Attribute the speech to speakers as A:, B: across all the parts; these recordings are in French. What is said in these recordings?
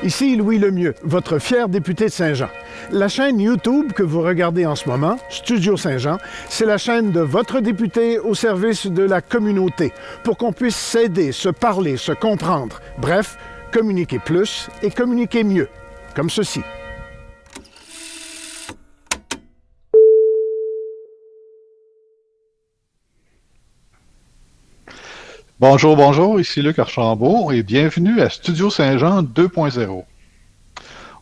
A: Ici Louis Lemieux, votre fier député de Saint-Jean. La chaîne YouTube que vous regardez en ce moment, Studio Saint-Jean, c'est la chaîne de votre député au service de la communauté, pour qu'on puisse s'aider, se parler, se comprendre. Bref, communiquer plus et communiquer mieux, comme ceci.
B: Bonjour, bonjour, ici Luc Archambault et bienvenue à Studio Saint-Jean 2.0.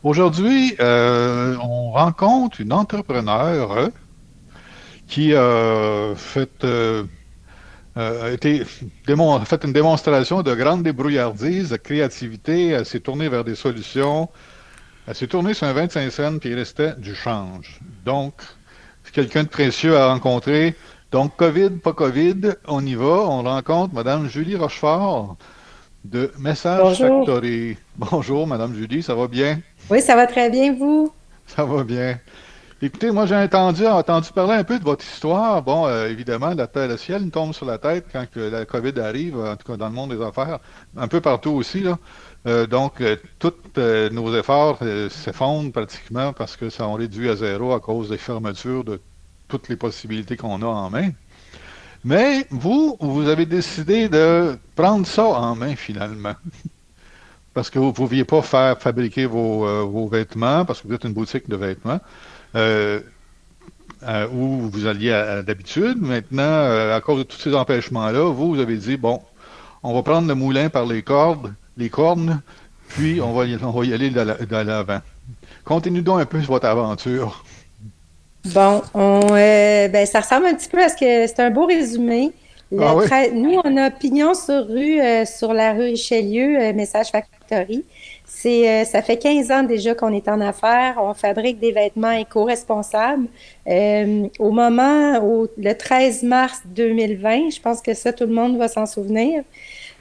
B: Aujourd'hui, on rencontre une entrepreneure qui a fait une démonstration de grande débrouillardise, de créativité. Elle s'est tournée vers des solutions. Elle s'est tournée sur un 25 cents puis il restait du change. Donc, c'est quelqu'un de précieux à rencontrer. Donc, COVID, pas COVID, on y va. On rencontre Mme Julie Rochefort de Message
C: Bonjour.
B: Factory. Bonjour, Mme Julie, ça va bien?
C: Oui, ça va très bien, vous?
B: Ça va bien. Écoutez, moi j'ai entendu parler un peu de votre histoire. Bon, évidemment, le ciel nous tombe sur la tête quand que la COVID arrive, en tout cas dans le monde des affaires, un peu partout aussi, là. Donc, tous nos efforts s'effondrent pratiquement parce que ça on réduit à zéro à cause des fermetures de toutes les possibilités qu'on a en main. Mais vous avez décidé de prendre ça en main finalement. Parce que vous ne pouviez pas faire fabriquer vos vêtements, parce que vous êtes une boutique de vêtements, euh, où vous alliez d'habitude. Maintenant, à cause de tous ces empêchements-là, vous avez dit, bon, on va prendre le moulin par les cornes, puis on va y aller de l'avant. Contez-nous donc un peu sur votre aventure.
C: Bon, ben, ça ressemble un petit peu à ce que c'est un beau résumé.
B: Ah oui?
C: Nous, on a pignon sur rue, sur la rue Richelieu, Message Factory. Ça fait 15 ans déjà qu'on est en affaires. On fabrique des vêtements éco-responsables. Le 13 mars 2020, je pense que ça, tout le monde va s'en souvenir.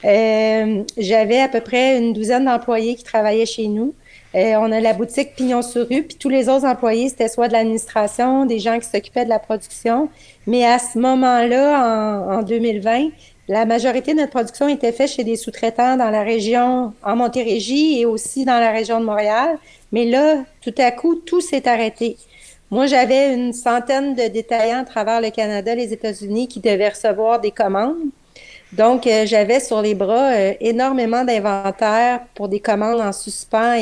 C: J'avais à peu près une douzaine d'employés qui travaillaient chez nous. On a la boutique Pignon sur rue, puis tous les autres employés, c'était soit de l'administration, des gens qui s'occupaient de la production. Mais à ce moment-là, en 2020, la majorité de notre production était faite chez des sous-traitants dans la région, en Montérégie et aussi dans la région de Montréal. Mais là, tout à coup, tout s'est arrêté. Moi, j'avais une centaine de détaillants à travers le Canada, les États-Unis, qui devaient recevoir des commandes. Donc, j'avais sur les bras énormément d'inventaire pour des commandes en suspens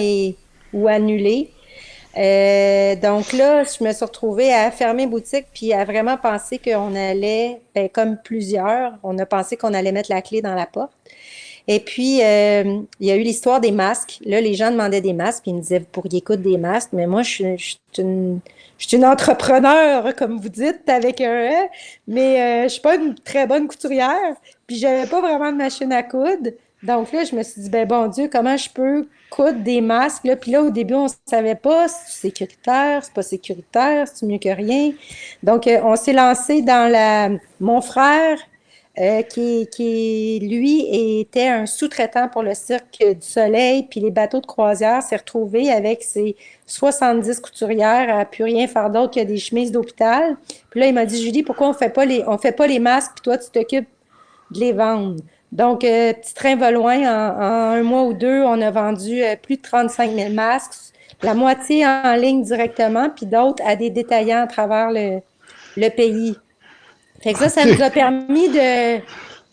C: ou annulées. Donc là, je me suis retrouvée à fermer boutique puis à vraiment penser qu'on allait, ben, comme plusieurs, on a pensé qu'on allait mettre la clé dans la porte. Et puis, il y a eu l'histoire des masques. Là, les gens demandaient des masques, puis ils me disaient, vous pourriez coudre des masques. Mais moi, je suis une entrepreneur, comme vous dites, avec un E, mais je suis pas une très bonne couturière. Puis, j'avais pas vraiment de machine à coudre. Donc là, je me suis dit, ben bon Dieu, comment je peux coudre des masques? Là? Puis là, au début, on savait pas si c'est sécuritaire, c'est pas sécuritaire, c'est mieux que rien. Donc, on s'est lancé dans Mon frère, lui, était un sous-traitant pour le Cirque du Soleil, puis les bateaux de croisière, s'est retrouvé avec ses 70 couturières à plus rien faire d'autre que des chemises d'hôpital. Puis là, il m'a dit, Julie, pourquoi on fait pas les masques, puis toi, tu t'occupes de les vendre. Donc, petit train va loin, en un mois ou deux, on a vendu plus de 35 000 masques, la moitié en ligne directement, puis d'autres à des détaillants à travers le pays. Fait que ça nous a
B: OK.
C: permis de...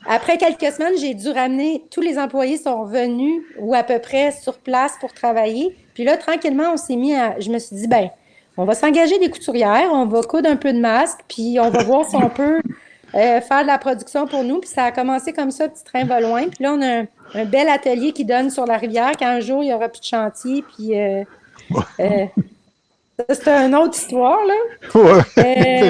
C: Après quelques semaines, j'ai dû ramener... Tous les employés sont revenus ou à peu près sur place pour travailler. Puis là, tranquillement, on s'est mis à... Je me suis dit, ben, on va s'engager des couturières, on va coudre un peu de masques, puis on va voir si on peut faire de la production pour nous. Puis ça a commencé comme ça, petit train va loin. Puis là, on a un bel atelier qui donne sur la rivière, qu'un jour, il n'y aura plus de chantier. Puis euh, ça, c'est une autre histoire, là.
B: Ouais.
C: Euh,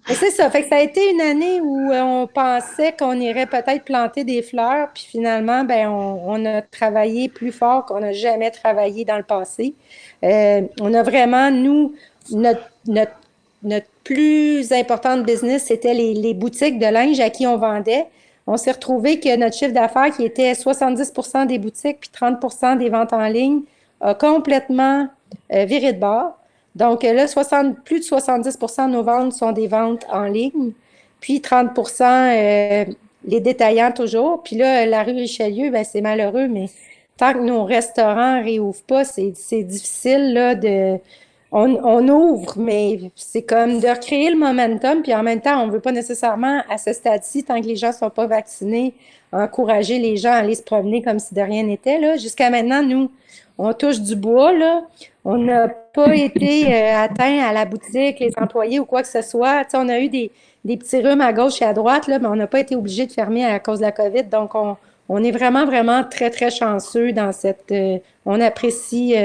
C: mais c'est ça. Fait que ça a été une année où on pensait qu'on irait peut-être planter des fleurs, puis finalement, ben, on a travaillé plus fort qu'on n'a jamais travaillé dans le passé. On a vraiment, nous, notre, notre plus importante business, c'était les boutiques de linge à qui on vendait. On s'est retrouvé que notre chiffre d'affaires, qui était 70% des boutiques puis 30% des ventes en ligne, a complètement viré de bord. Donc là, plus de 70% de nos ventes sont des ventes en ligne, puis 30% les détaillants toujours. Puis là, la rue Richelieu, ben, c'est malheureux, mais tant que nos restaurants réouvrent pas, c'est difficile là, on ouvre, mais c'est comme de recréer le momentum, puis en même temps, on veut pas nécessairement, à ce stade-ci, tant que les gens sont pas vaccinés, encourager les gens à aller se promener comme si de rien n'était, là. Jusqu'à maintenant, nous, on touche du bois, là. On n'a pas été atteints à la boutique, les employés ou quoi que ce soit. Tu sais, on a eu des petits rhumes à gauche et à droite, là, mais on n'a pas été obligé de fermer à cause de la COVID. Donc, on est vraiment, vraiment très, très chanceux dans cette... on apprécie...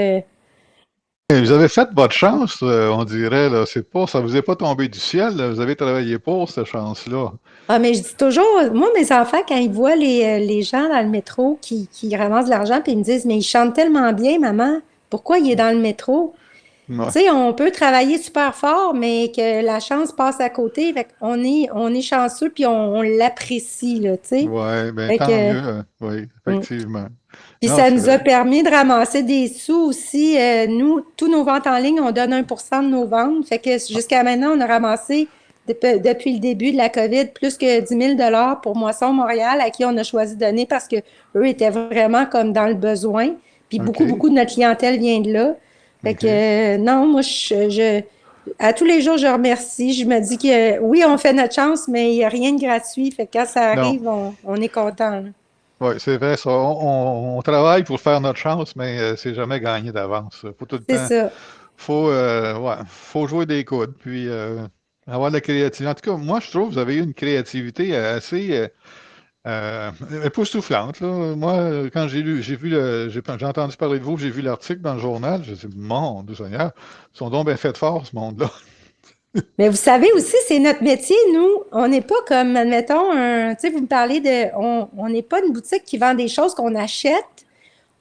B: Et vous avez fait votre chance, on dirait, là. C'est pas, ça vous est pas tombé du ciel, là. Vous avez travaillé pour cette chance-là.
C: Ah, mais je dis toujours, moi, mes enfants, quand ils voient les gens dans le métro qui ramassent de l'argent, puis ils me disent, mais ils chantent tellement bien, maman, pourquoi il est dans le métro?
B: Ouais,
C: Tu sais, on peut travailler super fort, mais que la chance passe à côté. Fait on est chanceux, puis on l'apprécie, là, tu sais.
B: ouais, ben
C: Fait
B: tant
C: que,
B: mieux, oui,
C: mm.
B: effectivement.
C: Puis
B: Non,
C: ça nous a
B: c'est...
C: permis de ramasser des sous aussi. Nous, tous nos ventes en ligne, on donne 1% de nos ventes. Fait que jusqu'à maintenant, on a ramassé, depuis le début de la COVID, plus que 10 000 $ pour Moisson Montréal, à qui on a choisi de donner parce que eux étaient vraiment comme dans le besoin. Puis beaucoup,
B: OK,
C: beaucoup de notre clientèle vient de là. Fait
B: OK.
C: que non, moi, à tous les jours, je remercie. Je me dis que oui, on fait notre chance, mais il n'y a rien de gratuit. Fait que quand ça
B: Non,
C: arrive, on est content, là.
B: oui, c'est vrai, ça. On travaille pour faire notre chance, mais c'est jamais gagné d'avance. Faut tout le
C: C'est
B: temps,
C: ça.
B: ouais, faut jouer des coudes, puis avoir de la créativité. En tout cas, moi, je trouve que vous avez eu une créativité assez euh, époustouflante, là. Moi, quand j'ai entendu parler de vous, j'ai vu l'article dans le journal, je me suis dit, mon Dieu Seigneur, ils sont donc bien faits fort, ce monde-là.
C: Mais vous savez aussi, c'est notre métier, nous. On n'est pas comme, admettons, tu sais, vous me parlez on n'est pas une boutique qui vend des choses qu'on achète.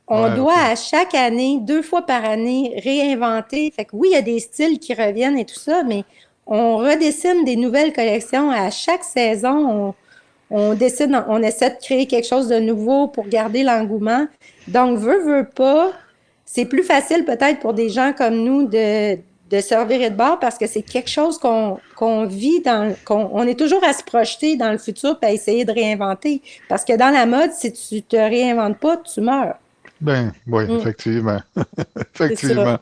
C: On
B: Ouais,
C: doit
B: OK.
C: à chaque année, 2 fois par année, réinventer. Fait que oui, il y a des styles qui reviennent et tout ça, mais on redessine des nouvelles collections à chaque saison. On décide, on essaie de créer quelque chose de nouveau pour garder l'engouement. Donc, veut pas, c'est plus facile peut-être pour des gens comme nous de se revirer de bord parce que c'est quelque chose qu'on vit on est toujours à se projeter dans le futur et à essayer de réinventer. Parce que dans la mode, si tu te réinventes pas, tu meurs.
B: Ben, oui,
C: Mm,
B: effectivement.
C: c'est ça.
B: Effectivement.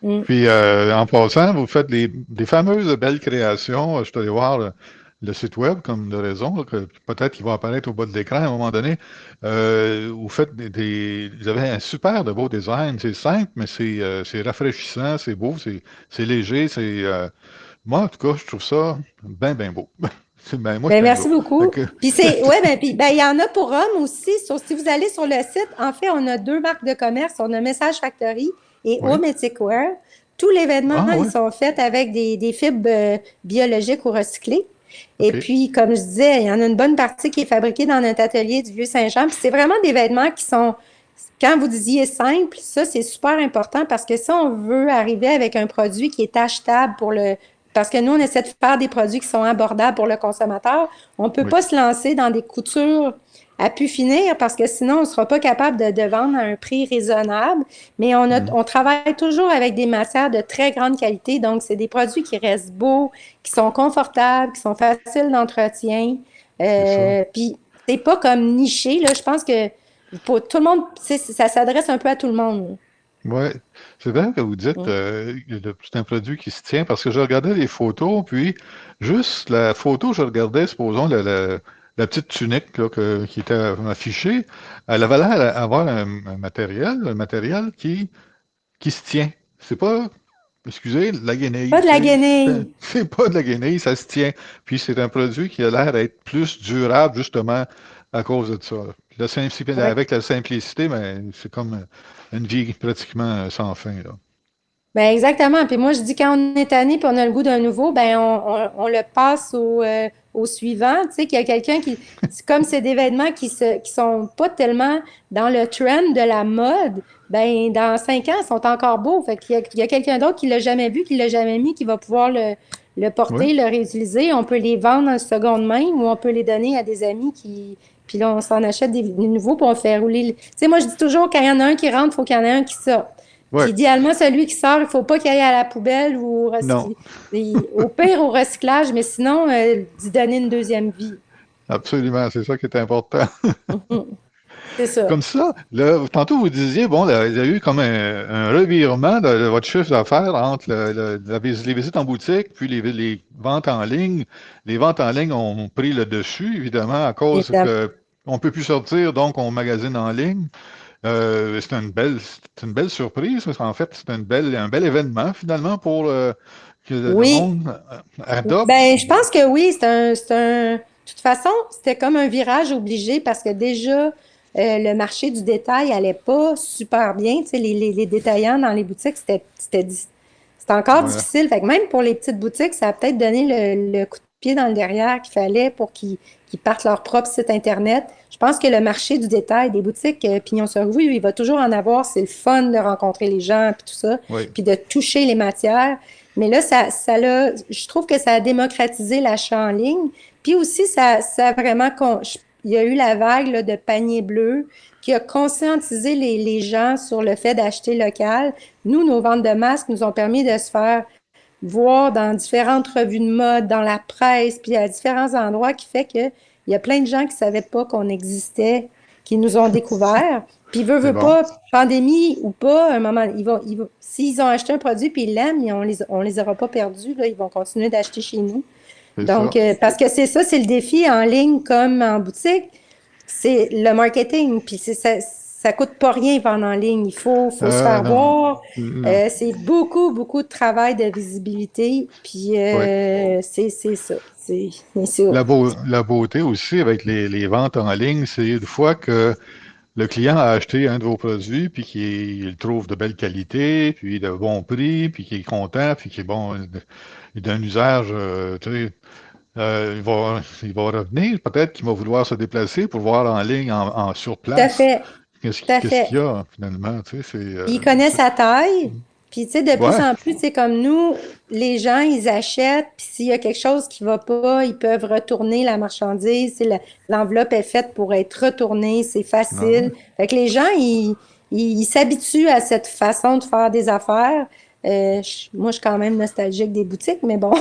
C: Mm.
B: Puis, en passant, vous faites des fameuses belles créations. Je suis allé voir le site web, comme de raison, là, que peut-être qu'il va apparaître au bas de l'écran à un moment donné. Vous faites vous avez un super de beau design. C'est simple, mais c'est rafraîchissant, c'est beau, c'est léger. Moi, en tout cas, je trouve ça bien, bien beau. Ben, moi, je
C: Ben,
B: suis un
C: merci
B: gars. Fait
C: beaucoup.
B: que,
C: Puis ouais, il y en a pour hommes aussi. Si vous allez sur le site, en fait, on a 2 marques de commerce. On a Message Factory et
B: oui.
C: Home Ethic Wear. Tous l'événement,
B: Ah,
C: ils
B: oui.
C: sont faits avec des fibres biologiques ou recyclées. Et
B: OK.
C: puis, comme je disais, il y en a une bonne partie qui est fabriquée dans notre atelier du Vieux-Saint-Jean. Puis c'est vraiment des vêtements qui sont, quand vous disiez simple, ça, c'est super important parce que si on veut arriver avec un produit qui est achetable parce que nous, on essaie de faire des produits qui sont abordables pour le consommateur, on ne peut
B: Oui.
C: pas se lancer dans des coutures à pu finir parce que sinon, on ne sera pas capable de vendre à un prix raisonnable. Mais
B: Mhm.
C: on travaille toujours avec des matières de très grande qualité. Donc, c'est des produits qui restent beaux, qui sont confortables, qui sont faciles d'entretien.
B: C'est ça.
C: Puis, c'est pas comme niché, là. Je pense que pour tout le monde, ça s'adresse un peu à tout le monde.
B: Oui, c'est vrai que vous dites
C: Mm.
B: c'est un produit qui se tient parce que je regardais les photos, puis juste la photo, je regardais, supposons, la petite tunique là, qui était affichée, elle avait l'air d'avoir un matériel qui se tient. C'est pas, excusez, de la guenille,
C: Pas de la guenille.
B: c'est pas de la guenille, ça se tient. Puis c'est un produit qui a l'air d'être plus durable, justement, à cause de ça.
C: Ouais.
B: Avec la simplicité, mais c'est comme une vie pratiquement sans fin, là.
C: Ben exactement. Puis moi, je dis quand on est tanné puis on a le goût d'un nouveau, ben on le passe au suivant. Tu sais, qu'il y a quelqu'un c'est comme c'est des vêtements qui sont pas tellement dans le trend de la mode, ben dans 5 ans, ils sont encore beaux. Fait qu'il y a quelqu'un d'autre qui l'a jamais vu, qui l'a jamais mis, qui va pouvoir le
B: Oui,
C: porter, le réutiliser. On peut les vendre en seconde main ou on peut les donner à des amis puis là, on s'en achète des nouveaux pour on fait rouler. Tu sais, moi, je dis toujours, quand il y en a un qui rentre, il faut qu'il y en ait un qui sorte.
B: oui,
C: Puis idéalement, celui qui sort, il ne faut pas qu'il aille à la poubelle ou
B: non,
C: au pire au recyclage, mais sinon, d'y donner une deuxième vie.
B: absolument, c'est ça qui est important.
C: Mhm. C'est ça.
B: Comme ça, là, tantôt vous disiez, bon, là, il y a eu comme un revirement de votre chiffre d'affaires entre les visites en boutique puis les ventes en ligne. Les ventes en ligne ont pris le dessus, évidemment, à cause que on peut plus sortir, donc on magasine en ligne. C'est une belle surprise, parce qu'en fait, c'est un bel événement, finalement, pour que le
C: Oui.
B: monde adopte.
C: Ben, je pense que oui, de toute façon, c'était comme un virage obligé parce que déjà, le marché du détail allait pas super bien. Tu sais, les détaillants dans les boutiques, c'était encore
B: Ouais,
C: difficile. Fait que même pour les petites boutiques, ça a peut-être donné le coup de pied dans le derrière qu'il fallait pour qu'ils partent leur propre site Internet. Je pense que le marché du détail des boutiques Pignon sur rue, il va toujours en avoir. C'est le fun de rencontrer les gens, puis tout ça,
B: oui,
C: puis de toucher les matières. Mais là, je trouve que ça a démocratisé l'achat en ligne. Puis aussi, ça a vraiment, il y a eu la vague là, de panier bleu qui a conscientisé les gens sur le fait d'acheter local. Nous, nos ventes de masques nous ont permis de se faire voir dans différentes revues de mode, dans la presse, puis à différents endroits, qui fait que il y a plein de gens qui ne savaient pas qu'on existait, qui nous ont découvert. Puis,
B: c'est
C: veut
B: bon,
C: pas, pandémie ou pas, à un moment, s'ils ont acheté un produit puis ils l'aiment, on les aura pas perdus, là, ils vont continuer d'acheter chez nous.
B: c'est
C: Donc,
B: ça.
C: parce que c'est ça, c'est le défi en ligne comme en boutique, c'est le marketing. Puis ça coûte pas rien vendre en ligne. Faut se faire
B: Non,
C: voir.
B: non,
C: C'est beaucoup, beaucoup de travail de visibilité. Puis
B: oui.
C: c'est ça. C'est ça.
B: La beauté aussi avec les ventes en ligne, c'est une fois que le client a acheté un de vos produits, puis qu'il le trouve de belle qualité, puis de bon prix, puis qu'il est content, puis qu'il est bon d'un usage, tu sais, il va revenir, peut-être qu'il va vouloir se déplacer pour voir en ligne, sur
C: Tout à
B: place,
C: fait. Tout à
B: qu'est-ce
C: fait.
B: qu'il y a finalement, tu sais,
C: Puis ils connaissent sa taille. Puis, tu sais, de plus
B: ouais,
C: en plus, c'est comme nous, les gens, ils achètent. Puis, s'il y a quelque chose qui va pas, ils peuvent retourner la marchandise. L'enveloppe est faite pour être retournée. C'est
B: ah ouais.
C: facile. Fait que les gens, ils s'habituent à cette façon de faire des affaires. Moi, je suis quand même nostalgique des boutiques, mais bon.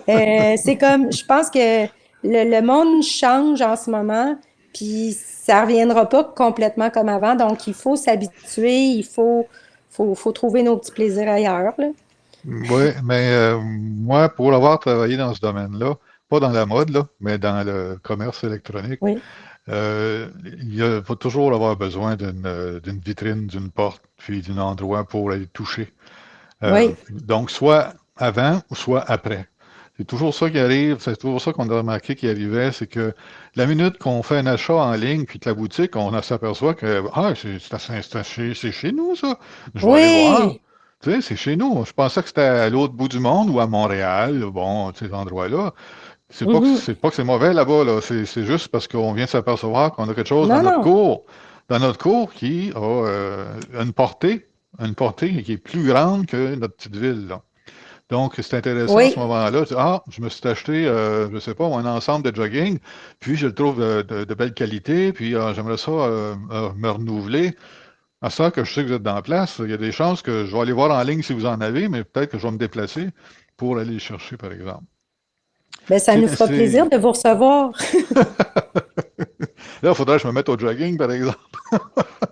C: C'est comme, je pense que le monde change en ce moment, puis ça reviendra pas complètement comme avant. Donc, il faut s'habituer, faut trouver nos petits plaisirs ailleurs, là.
B: Oui, mais moi, pour avoir travaillé dans ce domaine-là, pas dans la mode, là, mais dans le commerce électronique,
C: Oui,
B: faut toujours avoir besoin d'une vitrine, d'une porte, puis d'un endroit pour aller toucher.
C: oui,
B: Donc, soit avant ou soit après. C'est toujours ça qui arrive, c'est toujours ça qu'on a remarqué qui arrivait, c'est que la minute qu'on fait un achat en ligne, puis que la boutique, on s'aperçoit que c'est chez nous, ça. Je vais aller voir.
C: oui.
B: Tu sais, c'est chez nous. Je pensais que c'était à l'autre bout du monde ou à Montréal, bon, ces endroits-là.
C: Mhm.
B: C'est pas que c'est mauvais là-bas, là. C'est juste parce qu'on vient de s'apercevoir qu'on a quelque chose
C: Non, non.
B: dans notre cours qui a une portée qui est plus grande que notre petite ville, là. Donc, c'est intéressant à ce
C: Oui.
B: moment-là. Ah, je me suis acheté, je sais pas, un ensemble de jogging, puis je le trouve de belle qualité, puis j'aimerais ça me renouveler. À ça que je sais que vous êtes dans la place, il y a des chances que je vais aller voir en ligne si vous en avez, mais peut-être que je vais me déplacer pour aller les chercher, par exemple.
C: Ben, ça nous fera plaisir de vous recevoir.
B: Là, il faudrait que je me mette au jogging, par exemple.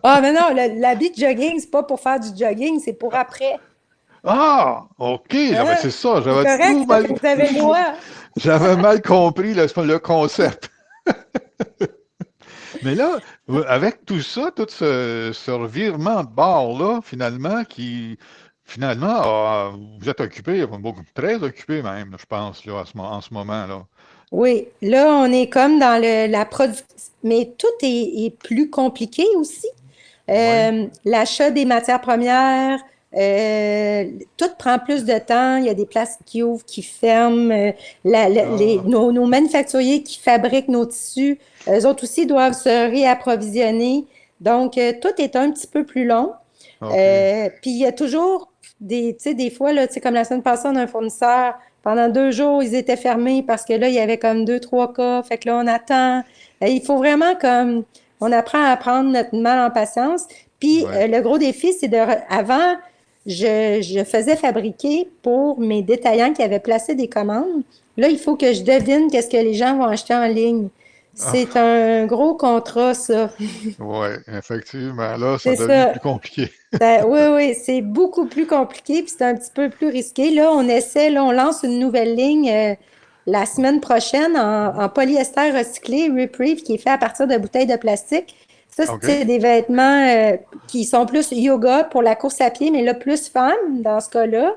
C: Ah, mais non, l'habit de jogging, c'est pas pour faire du jogging, c'est pour après.
B: Ah, OK, ben
C: Hein?
B: c'est ça,
C: C'est correct, ça, vous avez le droit.
B: j'avais mal compris le concept. Mais là, avec tout ça, tout ce revirement de bord-là, finalement, finalement, vous êtes occupé, beaucoup, très occupé même, je pense, là, en ce moment-là.
C: Oui, là, on est comme dans la production, mais tout est plus compliqué aussi.
B: Oui.
C: L'achat des matières premières, tout prend plus de temps. Il y a des places qui ouvrent, qui ferment.
B: Ah,
C: Nos manufacturiers qui fabriquent nos tissus, eux autres aussi doivent se réapprovisionner. Donc, tout est un petit peu plus long.
B: OK.
C: Puis il y a toujours tu sais, des fois, là, tu sais, comme la semaine passée, on a un fournisseur, pendant 2 jours, ils étaient fermés parce que là, il y avait comme 2, 3 cas. Fait que là, on attend. Il faut vraiment comme, on apprend à prendre notre mal en patience. Puis
B: Ouais.
C: le gros défi, c'est avant, je faisais fabriquer pour mes détaillants qui avaient placé des commandes. Là, il faut que je devine qu'est-ce que les gens vont acheter en ligne.
B: Ah,
C: C'est un gros contrat, ça.
B: ouais, effectivement. Là, ça
C: C'est
B: devient
C: ça.
B: plus compliqué.
C: Oui, oui, c'est beaucoup plus compliqué, puis c'est un petit peu plus risqué. Là, on lance une nouvelle ligne la semaine prochaine en polyester recyclé, Reprieve, qui est fait à partir de bouteilles de plastique. Ça,
B: OK.
C: c'est des vêtements qui sont plus yoga pour la course à pied, mais là, plus femme dans ce cas-là.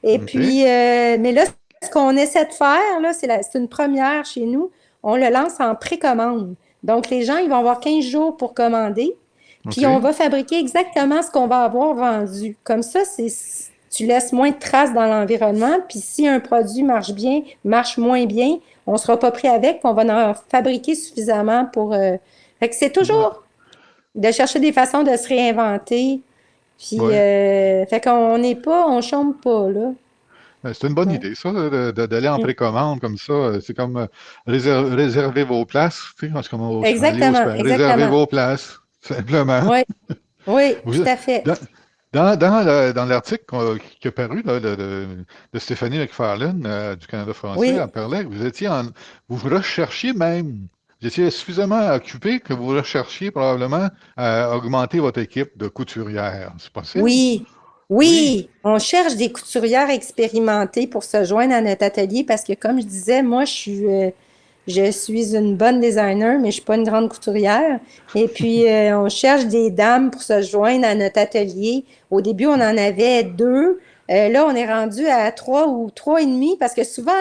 C: Et
B: OK.
C: puis, mais là, ce qu'on essaie de faire, là, c'est une première chez nous. On le lance en précommande. Donc, les gens, ils vont avoir 15 jours pour commander. Puis, on
B: OK.
C: va fabriquer exactement ce qu'on va avoir vendu. Comme ça, tu laisses moins de traces dans l'environnement. Puis, si un produit marche bien, marche moins bien, on ne sera pas pris avec. On va en fabriquer suffisamment pour. Fait que c'est toujours de chercher des façons de se réinventer. Puis,
B: Ouais.
C: fait qu'on n'est pas, on chôme pas, là.
B: C'est une bonne
C: Ouais.
B: idée, ça, d'aller en précommande comme ça. C'est comme réserver vos places. Tu sais, parce qu'on va aller au
C: Exactement,
B: réserver
C: exactement.
B: vos places, simplement.
C: Oui, oui,
B: Vous,
C: tout à fait.
B: dans dans l'article qui est paru là, de Stéphanie McFarlane du Canada français,
C: Oui,
B: elle parlait que vous recherchiez même, vous étiez suffisamment occupé que vous recherchiez probablement à augmenter votre équipe de couturières. C'est possible?
C: oui,
B: Oui.
C: oui. On cherche des couturières expérimentées pour se joindre à notre atelier parce que, comme je disais, moi, je suis une bonne designer, mais je suis pas une grande couturière. Et puis, on cherche des dames pour se joindre à notre atelier. Au début, on en avait deux. Là, on est rendu à trois ou trois et demi parce que souvent,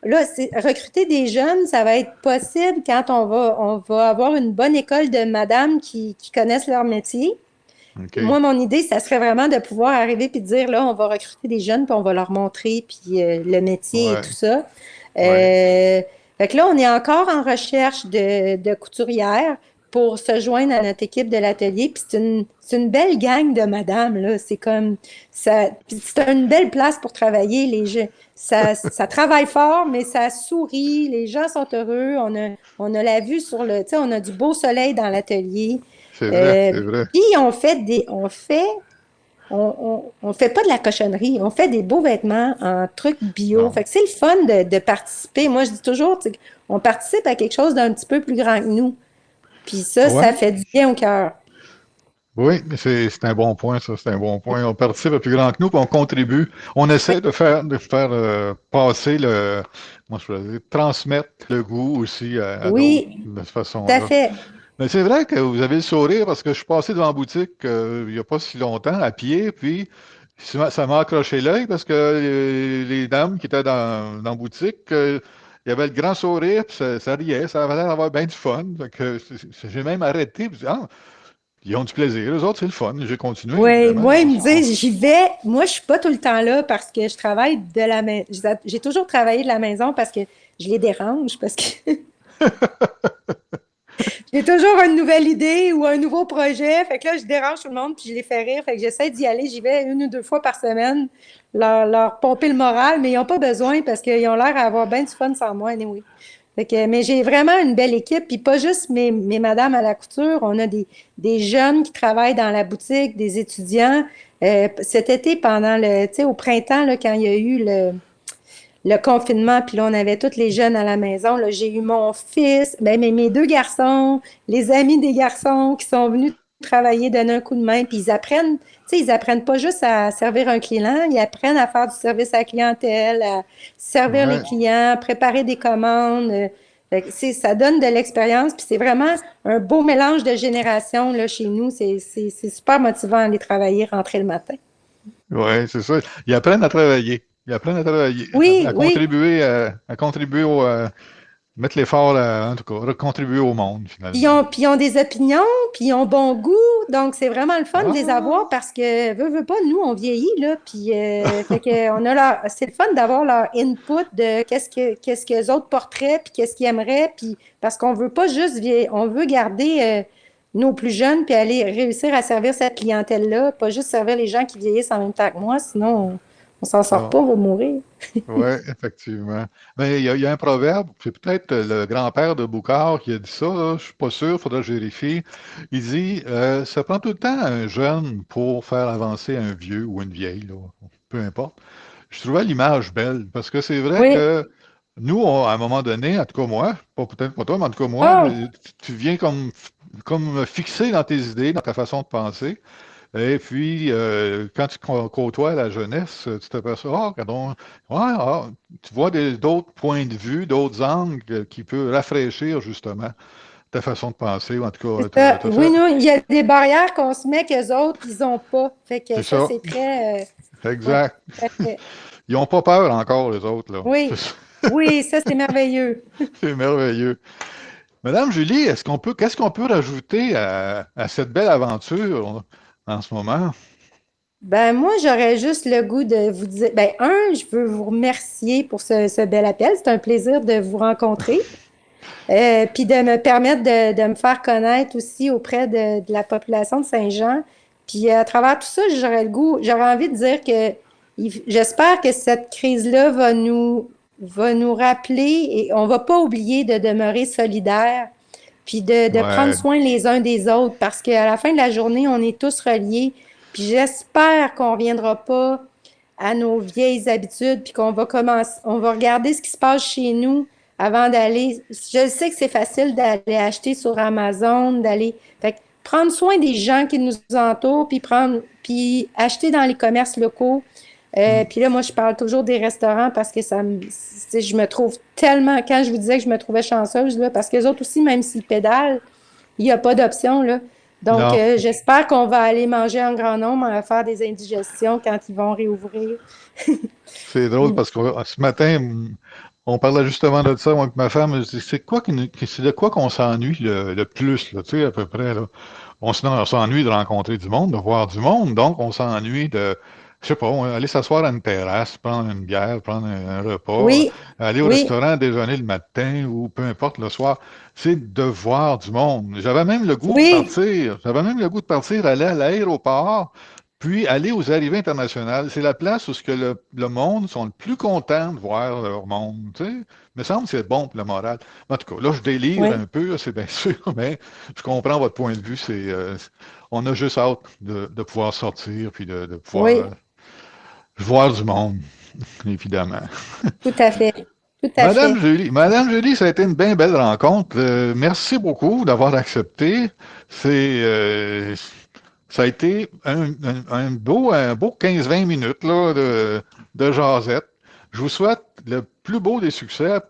C: là, recruter des jeunes, ça va être possible quand on va avoir une bonne école de madame qui connaissent leur métier.
B: OK.
C: Moi, mon idée, ça serait vraiment de pouvoir arriver puis de dire, là, on va recruter des jeunes, puis on va leur montrer, puis le métier et
B: Ouais.
C: tout ça.
B: Ouais.
C: Fait que là, on est encore en recherche de couturières pour se joindre à notre équipe de l'atelier. Puis c'est une belle gang de madame, là. C'est comme, ça, puis c'est une belle place pour travailler. Ça travaille fort, mais ça sourit. Les gens sont heureux. On a la vue sur tu sais, on a du beau soleil dans l'atelier.
B: C'est vrai,
C: Euh,
B: c'est vrai.
C: puis on fait pas de la cochonnerie, on fait des beaux vêtements en trucs bio.
B: Non.
C: Fait que c'est le fun de participer. Moi, je dis toujours, tu sais, on participe à quelque chose d'un petit peu plus grand que nous. Puis ça
B: Ouais.
C: fait du bien au cœur.
B: Oui, mais c'est un bon point, ça, c'est un bon point. On participe à plus grand que nous, puis on contribue. On
C: Oui,
B: essaie de faire passer moi je veux dire, transmettre le goût aussi à d'autres
C: oui,
B: de cette
C: tout à
B: façon-là.
C: fait.
B: Mais c'est vrai que vous avez le sourire parce que je suis passé devant la boutique il n'y a pas si longtemps à pied, puis ça m'a accroché l'œil parce que les dames qui étaient dans la boutique, il y avait le grand sourire, puis ça riait, ça avait l'air d'avoir bien du fun. Fait que j'ai même arrêté, puis ah, ils ont du plaisir. Les autres, c'est le fun. J'ai continué,
C: Oui,
B: évidemment.
C: moi, ils me disent, j'y vais. Moi, je suis pas tout le temps là parce que je travaille de la maison. J'ai toujours travaillé de la maison parce que je les dérange, parce que j'ai toujours une nouvelle idée ou un nouveau projet. Fait que là, je dérange tout le monde puis je les fais rire. Fait que j'essaie d'y aller. J'y vais une ou deux fois par semaine, leur pomper le moral, mais ils n'ont pas besoin parce qu'ils ont l'air d'avoir bien du fun sans moi, anyway. Fait que, mais j'ai vraiment une belle équipe, puis pas juste mes madames à la couture. On a des jeunes qui travaillent dans la boutique, des étudiants. Cet été, tu sais, au printemps, là, quand il y a eu le confinement, puis là, on avait tous les jeunes à la maison. Là, j'ai eu mon fils, ben, mes deux garçons, les amis des garçons qui sont venus travailler, donner un coup de main, puis ils apprennent, tu sais, ils apprennent pas juste à servir un client, ils apprennent à faire du service à la clientèle, à servir les
B: Ouais,
C: clients, préparer des commandes. Fait que, ça donne de l'expérience, puis c'est vraiment un beau mélange de générations là, chez nous. C'est super motivant d'aller travailler, rentrer le matin.
B: ouais, c'est ça. Ils apprennent à travailler. Ils apprennent à travailler,
C: Oui,
B: à
C: oui.
B: contribuer, à contribuer mettre l'effort, en tout cas, à contribuer au monde, finalement.
C: Puis ils ont des opinions, puis ils ont bon goût. Donc, c'est vraiment le fun de les avoir
B: Ah!
C: parce que, veut pas, nous, on vieillit, là. Puis, fait que, c'est le fun d'avoir leur input de qu'est-ce que les autres porteraient, puis qu'est-ce qu'ils aimeraient. Puis, parce qu'on veut pas juste vieillir, on veut garder nos plus jeunes, puis aller réussir à servir cette clientèle-là, pas juste servir les gens qui vieillissent en même temps que moi, sinon, on s'en sort pas,
B: Non.
C: on va mourir.
B: Oui, effectivement. Mais il y a un proverbe, c'est peut-être le grand-père de Boucard qui a dit ça, là, je suis pas sûr, il faudra que je vérifie. Il dit ça prend tout le temps un jeune pour faire avancer un vieux ou une vieille, là, peu importe. Je trouvais l'image belle, parce que c'est vrai
C: Oui,
B: que nous, à un moment donné, en tout cas moi, pas peut-être pas toi, mais en tout cas moi,
C: Ah,
B: tu viens comme fixé dans tes idées, dans ta façon de penser. Et puis, quand tu côtoies la jeunesse, tu t'aperçois, ah, pardon, ouais, tu vois d'autres points de vue, d'autres angles qui peuvent rafraîchir justement ta façon de penser. En tout cas,
C: c'est ça.
B: t'as
C: Oui,
B: fait.
C: nous, il y a des barrières qu'on se met qu'eux autres, ils n'ont pas. Fait que
B: C'est
C: ça,
B: ça.
C: c'est très. Ouais,
B: Exact.
C: tout à fait.
B: Ils n'ont pas peur encore, les autres, là.
C: Oui, oui, ça, c'est merveilleux.
B: C'est merveilleux. Madame Julie, qu'est-ce qu'on peut rajouter à cette belle aventure en ce moment?
C: Ben, moi, j'aurais juste le goût de vous dire, ben, je veux vous remercier pour ce bel appel. C'est un plaisir de vous rencontrer. Puis de me permettre de me faire connaître aussi auprès de la population de Saint-Jean. Puis à travers tout ça, j'aurais envie de dire que j'espère que cette crise-là va nous rappeler et on va pas oublier de demeurer solidaires, puis de prendre
B: Ouais.
C: soin les uns des autres, parce qu'à la fin de la journée, on est tous reliés. Puis j'espère qu'on ne reviendra pas à nos vieilles habitudes, puis qu'on va commencer, on va regarder ce qui se passe chez nous avant d'aller. Je sais que c'est facile d'aller acheter sur Amazon, d'aller. Fait que prendre soin des gens qui nous entourent, puis acheter dans les commerces locaux.
B: Mm.
C: Puis là, moi, je parle toujours des restaurants parce que je me trouve tellement, quand je vous disais que je me trouvais chanceuse, là, parce que les autres aussi, même s'ils pédalent, il n'y a pas d'option, là. Donc,
B: Non,
C: j'espère qu'on va aller manger en grand nombre, faire des indigestions quand ils vont réouvrir.
B: c'est drôle parce que ce matin, on parlait justement de ça, moi avec ma femme. Je dis, c'est de quoi qu'on s'ennuie le plus, là, tu sais, à peu près, là. On s'ennuie de rencontrer du monde, de voir du monde, donc on s'ennuie je sais pas, aller s'asseoir à une terrasse, prendre une bière, prendre un repas,
C: Oui,
B: aller au
C: oui,
B: restaurant déjeuner le matin ou peu importe le soir, c'est de voir du monde.
C: oui,
B: J'avais même le goût de partir, aller à l'aéroport, puis aller aux arrivées internationales. C'est la place où ce que le monde sont le plus contents de voir leur monde, tu sais. Il me semble que c'est bon pour le moral. En tout cas, là, je délire
C: oui,
B: un peu, là, c'est bien sûr, mais je comprends votre point de vue. On a juste hâte de pouvoir sortir puis de pouvoir
C: oui,
B: voir du monde, évidemment.
C: tout à fait, tout à fait.
B: Madame Julie, ça a été une bien belle rencontre. Merci beaucoup d'avoir accepté. C'est, ça a été un beau 15-20 minutes là, de jasette. Je vous souhaite le plus beau des succès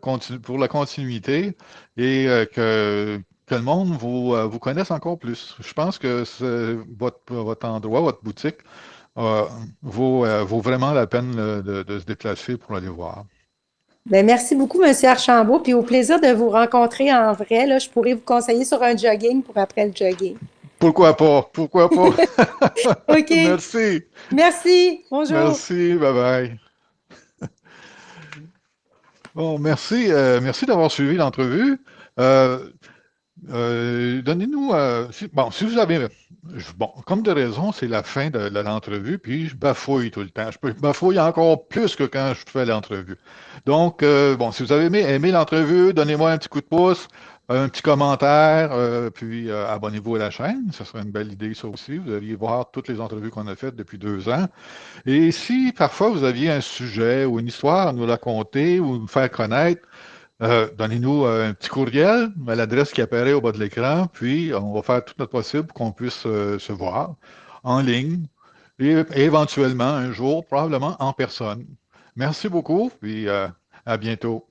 B: pour la continuité et que le monde vous connaisse encore plus. Je pense que votre endroit, votre boutique, vaut vraiment la peine de se déplacer pour aller voir.
C: Ben, merci beaucoup, Monsieur Archambault, puis au plaisir de vous rencontrer en vrai. Là, je pourrais vous conseiller sur un jogging pour après le jogging.
B: Pourquoi pas? Pourquoi pas?
C: OK.
B: Merci.
C: Merci. Bonjour.
B: Merci. Bye bye. Bon, merci d'avoir suivi l'entrevue. Euh, Donnez-nous, si vous avez, bon, comme de raison, c'est la fin de l'entrevue, puis je bafouille tout le temps. Je bafouille encore plus que quand je fais l'entrevue. Donc, bon, si vous avez aimé l'entrevue, donnez-moi un petit coup de pouce, un petit commentaire, puis abonnez-vous à la chaîne. Ce serait une belle idée, ça aussi. Vous allez voir toutes les entrevues qu'on a faites depuis 2 ans. Et si parfois vous aviez un sujet ou une histoire à nous raconter ou nous faire connaître, donnez-nous un petit courriel à l'adresse qui apparaît au bas de l'écran, puis on va faire tout notre possible pour qu'on puisse se voir en ligne et éventuellement un jour, probablement en personne. Merci beaucoup, puis à bientôt.